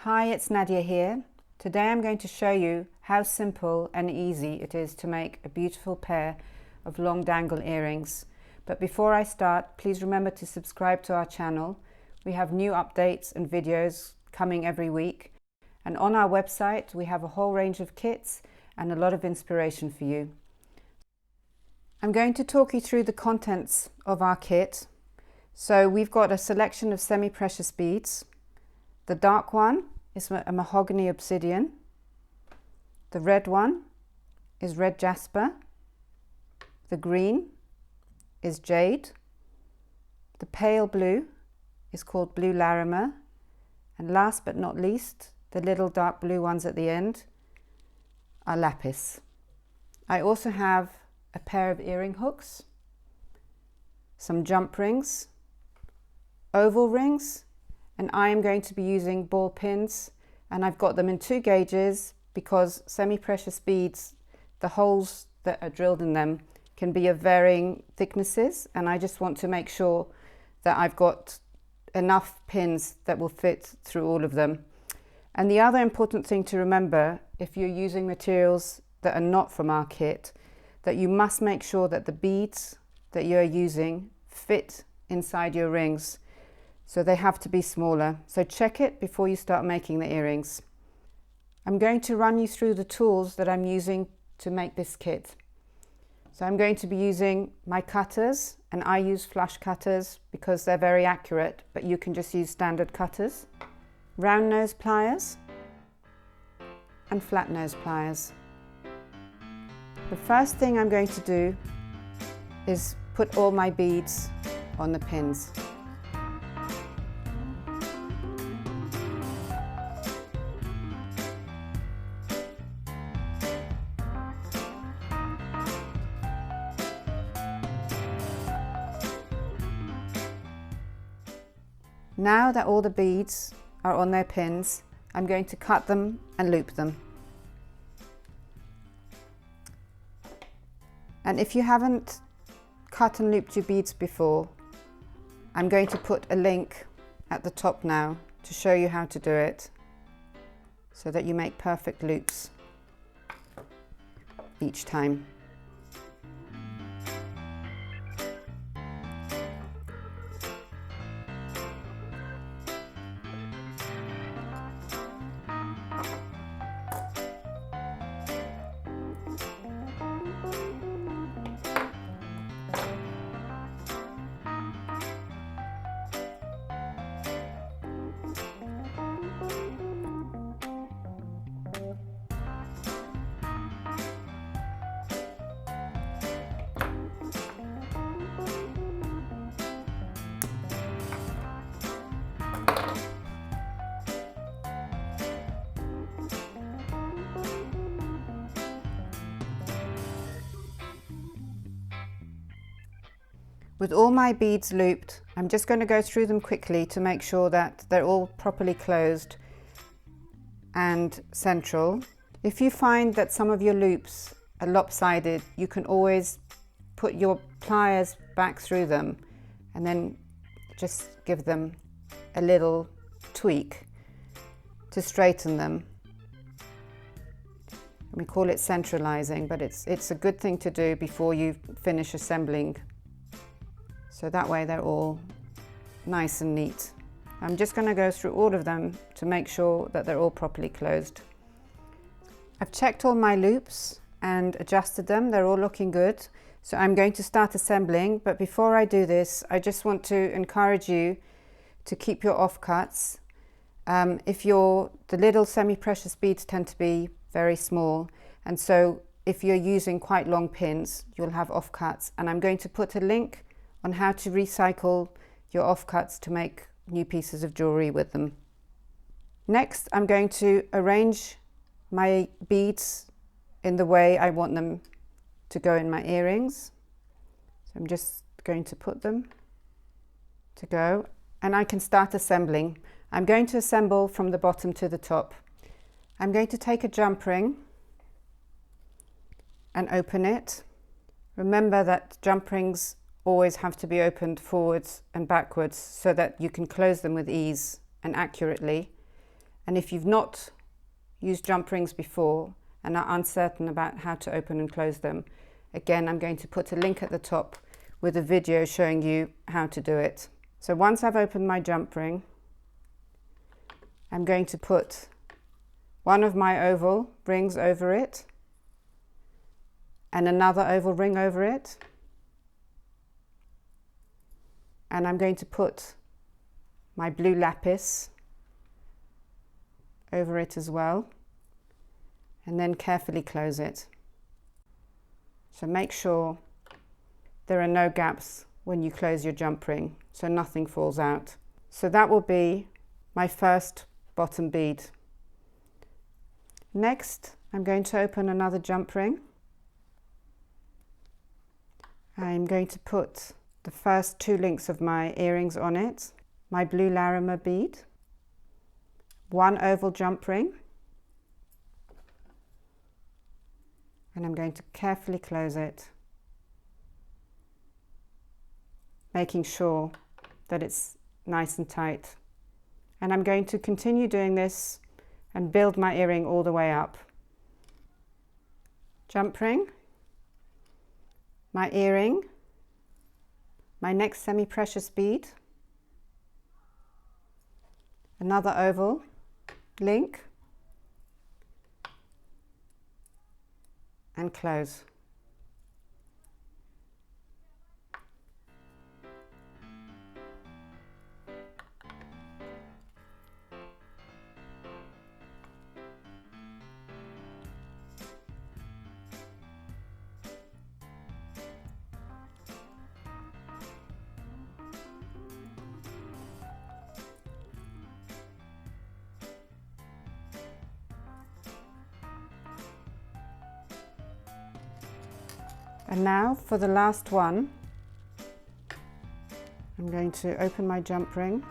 Hi, it's Nadia here. Today I'm going to show you how simple and easy it is to make a beautiful pair of long dangle earrings. But before I start, please remember to subscribe to our channel. We have new updates and videos coming every week. And on our website, we have a whole range of kits and a lot of inspiration for you. I'm going to talk you through the contents of our kit. So we've got a selection of semi-precious beads. The dark one is a mahogany obsidian. The red one is red jasper. The green is jade. The pale blue is called blue Larimer. And last but not least, the little dark blue ones at the end are lapis. I also have a pair of earring hooks, some jump rings, oval rings, and I am going to be using ball pins, and I've got them in 2 gauges because semi-precious beads, the holes that are drilled in them can be of varying thicknesses, and I just want to make sure that I've got enough pins that will fit through all of them. And the other important thing to remember, if you're using materials that are not from our kit, that you must make sure that the beads that you're using fit inside your rings. So they have to be smaller. So check it before you start making the earrings. I'm going to run you through the tools that I'm using to make this kit. So I'm going to be using my cutters, and I use flush cutters because they're very accurate, but you can just use standard cutters. Round nose pliers and flat nose pliers. The first thing I'm going to do is put all my beads on the pins. Now that all the beads are on their pins, I'm going to cut them and loop them. And if you haven't cut and looped your beads before, I'm going to put a link at the top now to show you how to do it so that you make perfect loops each time. With all my beads looped, I'm just going to go through them quickly to make sure that they're all properly closed and central. If you find that some of your loops are lopsided, you can always put your pliers back through them and then just give them a little tweak to straighten them. We call it centralizing, but it's a good thing to do before you finish assembling. So that way they're all nice and neat. I'm just going to go through all of them to make sure that they're all properly closed. I've checked all my loops and adjusted them. They're all looking good. So I'm going to start assembling, but before I do this, I just want to encourage you to keep your offcuts. The little semi-precious beads tend to be very small, and so if you're using quite long pins, you'll have offcuts. And I'm going to put a link on how to recycle your offcuts to make new pieces of jewellery with them. Next, I'm going to arrange my beads in the way I want them to go in my earrings. So I'm just going to put them to go, and I can start assembling. I'm going to assemble from the bottom to the top. I'm going to take a jump ring and open it. Remember that jump rings always have to be opened forwards and backwards so that you can close them with ease and accurately. And if you've not used jump rings before and are uncertain about how to open and close them, again, I'm going to put a link at the top with a video showing you how to do it. So once I've opened my jump ring, I'm going to put one of my oval rings over it and another oval ring over it. And I'm going to put my blue lapis over it as well, and then carefully close it. So make sure there are no gaps when you close your jump ring, so nothing falls out. So that will be my first bottom bead. Next, I'm going to open another jump ring. I'm going to put the first 2 links of my earrings on it, my blue Larimer bead, 1 oval jump ring, and I'm going to carefully close it, making sure that it's nice and tight. And I'm going to continue doing this and build my earring all the way up. Jump ring, my earring, my next semi-precious bead, another oval link, and close. And now for the last one, I'm going to open my jump ring,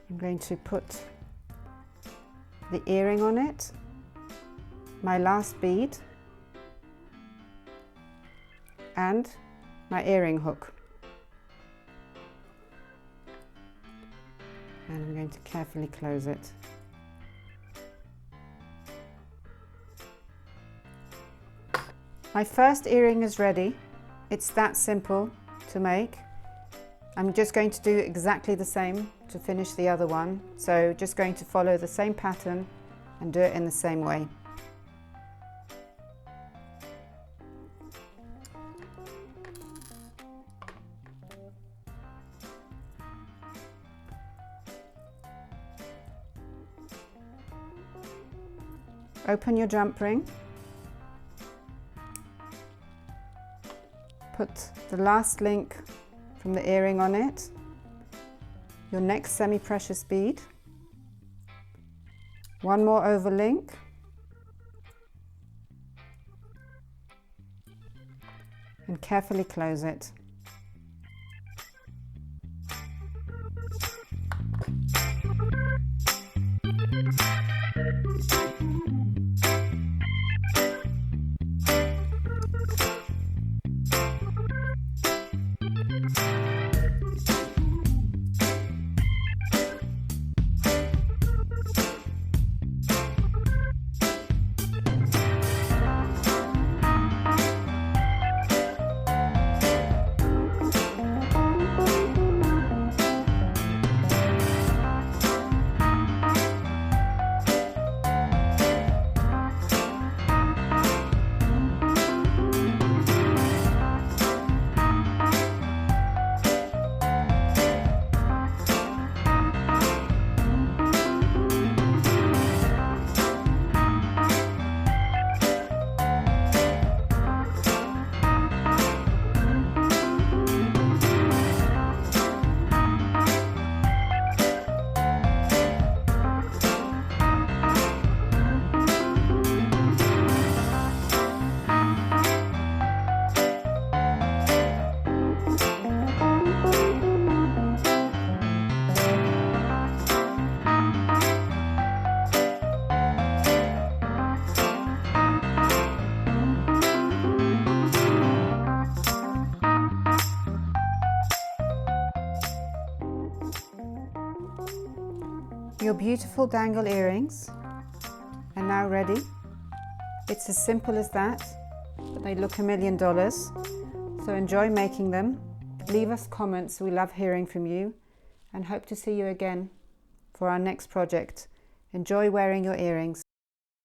I'm going to put the earring on it, my last bead, and my earring hook. And I'm going to carefully close it. My first earring is ready. It's that simple to make. I'm just going to do exactly the same to finish the other one. So just going to follow the same pattern and do it in the same way. Open your jump ring. Put the last link from the earring on it, your next semi-precious bead, 1 more over link, and carefully close it. Your beautiful dangle earrings are now ready. It's as simple as that, but they look $1 million. So enjoy making them. Leave us comments, we love hearing from you, and hope to see you again for our next project. Enjoy wearing your earrings.